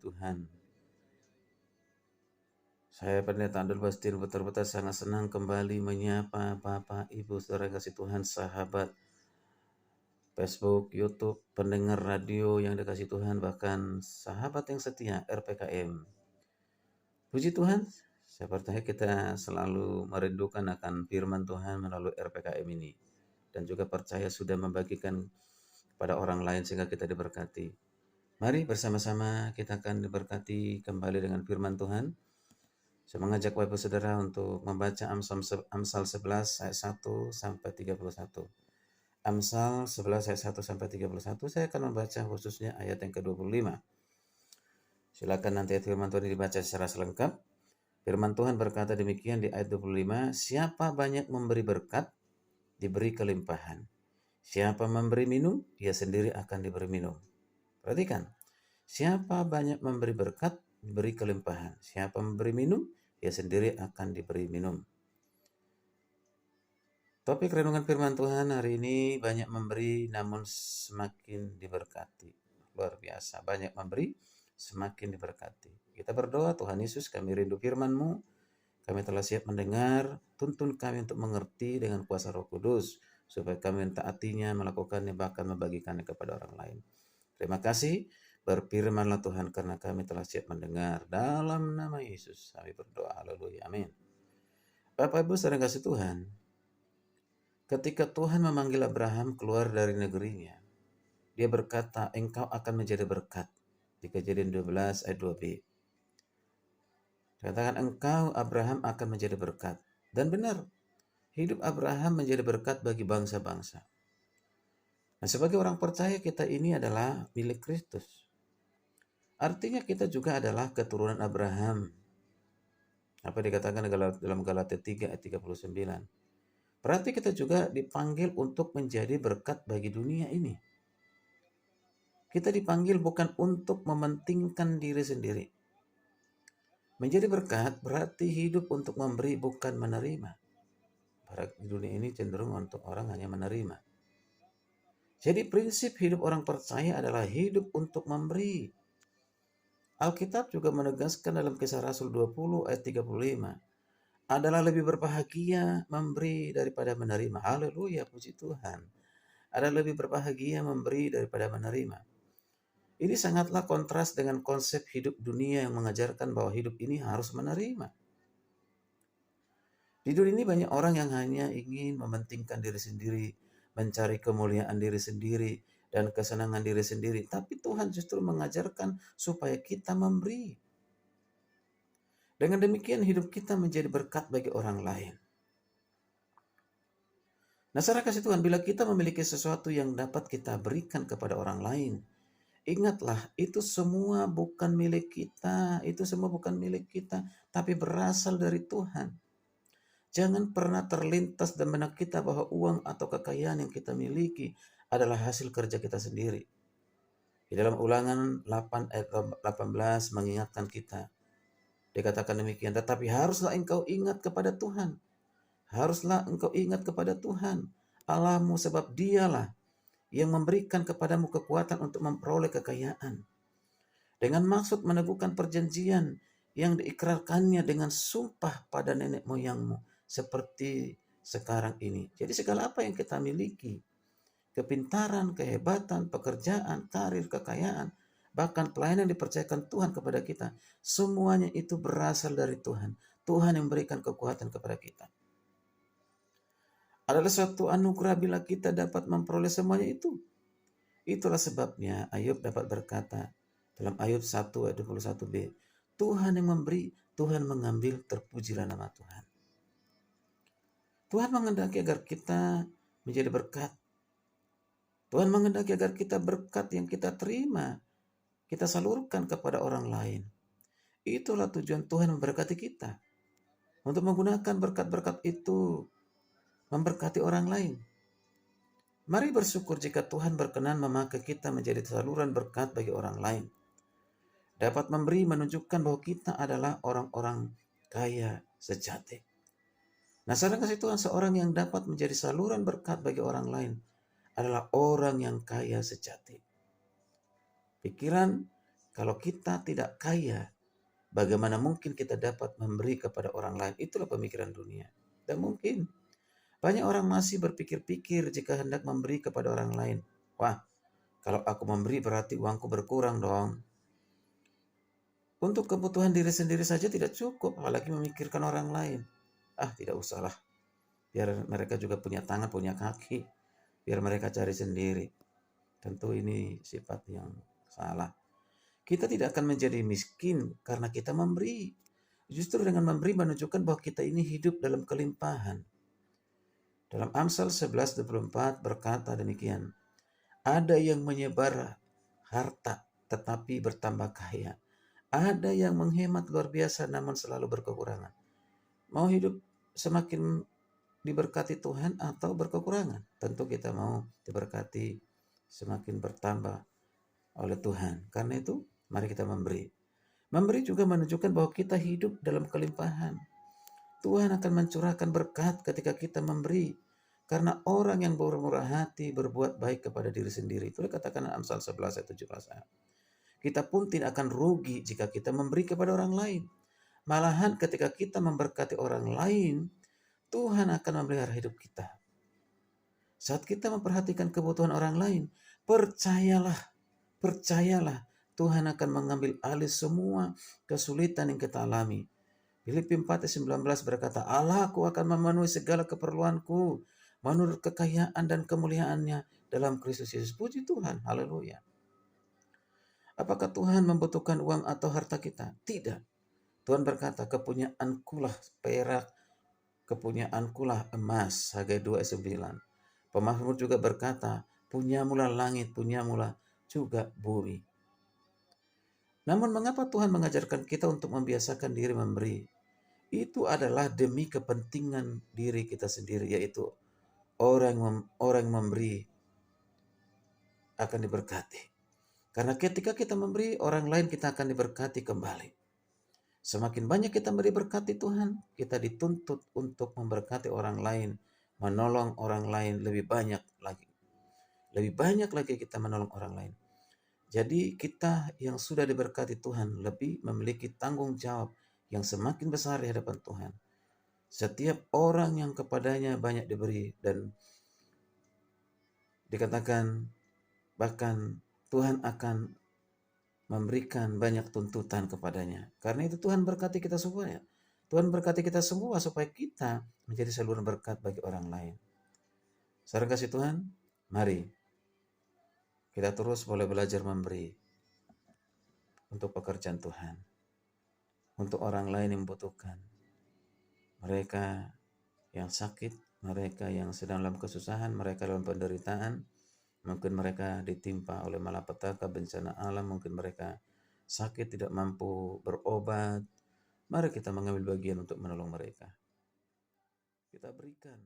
Tuhan. Saya Pendeta Abdul Bastin betul-betul sangat senang kembali menyapa Bapak, Ibu, Saudara kasih Tuhan, sahabat Facebook, YouTube, pendengar radio yang dikasih Tuhan, bahkan sahabat yang setia RPKM. Puji Tuhan, saya percaya kita selalu merindukan akan firman Tuhan melalui RPKM ini. Dan juga percaya sudah membagikan kepada orang lain sehingga kita diberkati. Mari bersama-sama kita akan diberkati kembali dengan firman Tuhan. Saya mengajak Bapak Saudara untuk membaca Amsal 11 ayat 1 sampai 31. Amsal 11 ayat 1 sampai 31, saya akan membaca khususnya ayat yang ke-25. Silakan nanti ayat firman Tuhan dibaca secara selengkap. Firman Tuhan berkata demikian di ayat 25, siapa banyak memberi berkat, diberi kelimpahan. Siapa memberi minum, dia sendiri akan diberi minum. Perhatikan, siapa banyak memberi berkat, diberi kelimpahan. Siapa memberi minum, dia sendiri akan diberi minum. Topik renungan firman Tuhan hari ini, banyak memberi namun semakin diberkati. Luar biasa, banyak memberi semakin diberkati. Kita berdoa, Tuhan Yesus, kami rindu firman-Mu. Kami telah siap mendengar, tuntun kami untuk mengerti dengan kuasa Roh Kudus, supaya kami mentaatinya, melakukannya, bahkan membagikannya kepada orang lain. Terima kasih, berfirmanlah Tuhan, karena kami telah siap mendengar. Dalam nama Yesus kami berdoa, haleluya, amin. Bapak Ibu saudara kasih Tuhan, ketika Tuhan memanggil Abraham keluar dari negerinya, dia berkata, engkau akan menjadi berkat. Di Kejadian 12 ayat 2b. Katakan, engkau Abraham akan menjadi berkat. Dan benar, hidup Abraham menjadi berkat bagi bangsa-bangsa. Nah, sebagai orang percaya kita ini adalah milik Kristus. Artinya kita juga adalah keturunan Abraham. Apa dikatakan dalam Galatia 3 ayat 39. Berarti kita juga dipanggil untuk menjadi berkat bagi dunia ini. Kita dipanggil bukan untuk mementingkan diri sendiri. Menjadi berkat berarti hidup untuk memberi bukan menerima. Di dunia ini cenderung untuk orang hanya menerima. Jadi prinsip hidup orang percaya adalah hidup untuk memberi. Alkitab juga menegaskan dalam Kisah Rasul 20 ayat 35. Adalah lebih berbahagia memberi daripada menerima. Haleluya, puji Tuhan. Adalah lebih berbahagia memberi daripada menerima. Ini sangatlah kontras dengan konsep hidup dunia yang mengajarkan bahwa hidup ini harus menerima. Di dunia ini banyak orang yang hanya ingin mementingkan diri sendiri, mencari kemuliaan diri sendiri, dan kesenangan diri sendiri. Tapi Tuhan justru mengajarkan supaya kita memberi. Dengan demikian hidup kita menjadi berkat bagi orang lain. Nah, saudara kasih Tuhan, bila kita memiliki sesuatu yang dapat kita berikan kepada orang lain, ingatlah, itu semua bukan milik kita, tapi berasal dari Tuhan. Jangan pernah terlintas dan benak kita bahwa uang atau kekayaan yang kita miliki adalah hasil kerja kita sendiri. Di dalam Ulangan 8 ayat 18 mengingatkan kita. Dikatakan demikian, tetapi haruslah engkau ingat kepada Tuhan. Haruslah engkau ingat kepada Tuhan Allahmu, sebab dialah yang memberikan kepadamu kekuatan untuk memperoleh kekayaan. Dengan maksud meneguhkan perjanjian yang diikrarkannya dengan sumpah pada nenek moyangmu, seperti sekarang ini. Jadi segala apa yang kita miliki, kepintaran, kehebatan, pekerjaan, karir, kekayaan, bahkan pelayanan yang dipercayakan Tuhan kepada kita, semuanya itu berasal dari Tuhan. Tuhan yang memberikan kekuatan kepada kita. Adalah suatu anugerah bila kita dapat memperoleh semuanya itu. Itulah sebabnya Ayub dapat berkata dalam Ayub 1 ayat 21b, Tuhan yang memberi, Tuhan mengambil, terpujilah nama Tuhan. Tuhan menghendaki agar kita menjadi berkat. Tuhan menghendaki agar kita berkat yang kita terima, kita salurkan kepada orang lain. Itulah tujuan Tuhan memberkati kita. Untuk menggunakan berkat-berkat itu memberkati orang lain. Mari bersyukur jika Tuhan berkenan memakai kita menjadi saluran berkat bagi orang lain. Dapat memberi menunjukkan bahwa kita adalah orang-orang kaya sejati. Nah, saudara kasih Tuhan, seorang yang dapat menjadi saluran berkat bagi orang lain adalah orang yang kaya sejati. Pikiran, Kalau kita tidak kaya, bagaimana mungkin kita dapat memberi kepada orang lain? Itulah pemikiran dunia. Dan mungkin banyak orang masih berpikir-pikir jika hendak memberi kepada orang lain. Wah, kalau aku memberi berarti uangku berkurang dong. Untuk kebutuhan diri sendiri saja tidak cukup, apalagi memikirkan orang lain. Tidak usahlah. Biar mereka juga punya tangan, punya kaki. Biar mereka cari sendiri. Tentu ini sifat yang salah. Kita tidak akan menjadi miskin karena kita memberi. Justru dengan memberi menunjukkan bahwa kita ini hidup dalam kelimpahan. Dalam Amsal 11:24 berkata demikian, ada yang menyebar harta tetapi bertambah kaya. Ada yang menghemat luar biasa namun selalu berkekurangan. Mau hidup semakin diberkati Tuhan atau berkekurangan? Tentu kita mau diberkati semakin bertambah oleh Tuhan. Karena itu mari kita memberi. Memberi juga menunjukkan bahwa kita hidup dalam kelimpahan. Tuhan akan mencurahkan berkat ketika kita memberi. Karena orang yang bermurah hati berbuat baik kepada diri sendiri. Itu dikatakan Amsal 11 ayat 17. Kita pun tidak akan rugi jika kita memberi kepada orang lain. Malahan ketika kita memberkati orang lain, Tuhan akan memelihara hidup kita. Saat kita memperhatikan kebutuhan orang lain, percayalah, Tuhan akan mengambil alih semua kesulitan yang kita alami. Filipi 4:19 berkata, Allahku akan memenuhi segala keperluanku menurut kekayaan dan kemuliaannya dalam Kristus Yesus. Puji Tuhan, haleluya. Apakah Tuhan membutuhkan uang atau harta kita? Tidak. Tuhan berkata, kepunyaankulah perak, kepunyaankulah emas. Hagai 2:9. Pemazmur juga berkata, punyamulah langit, punyamulah juga bumi. Namun mengapa Tuhan mengajarkan kita untuk membiasakan diri memberi? Itu adalah demi kepentingan diri kita sendiri, yaitu orang yang memberi akan diberkati. Karena ketika kita memberi, orang lain kita akan diberkati kembali. Semakin banyak kita diberkati Tuhan, kita dituntut untuk memberkati orang lain, menolong orang lain lebih banyak lagi. Lebih banyak lagi kita menolong orang lain. Jadi kita yang sudah diberkati Tuhan lebih memiliki tanggung jawab yang semakin besar di hadapan Tuhan. Setiap orang yang kepadanya banyak diberi, dan dikatakan bahkan Tuhan akan memberikan banyak tuntutan kepadanya. Karena itu Tuhan berkati kita semua ya. Tuhan berkati kita semua supaya kita menjadi saluran berkat bagi orang lain. Saudara kasih Tuhan, mari kita terus boleh belajar memberi untuk pekerjaan Tuhan. Untuk orang lain yang membutuhkan. Mereka yang sakit, mereka yang sedang dalam kesusahan, mereka dalam penderitaan, mungkin mereka ditimpa oleh malapetaka, bencana alam, mungkin mereka sakit tidak mampu berobat. Mari kita mengambil bagian untuk menolong mereka. Kita berikan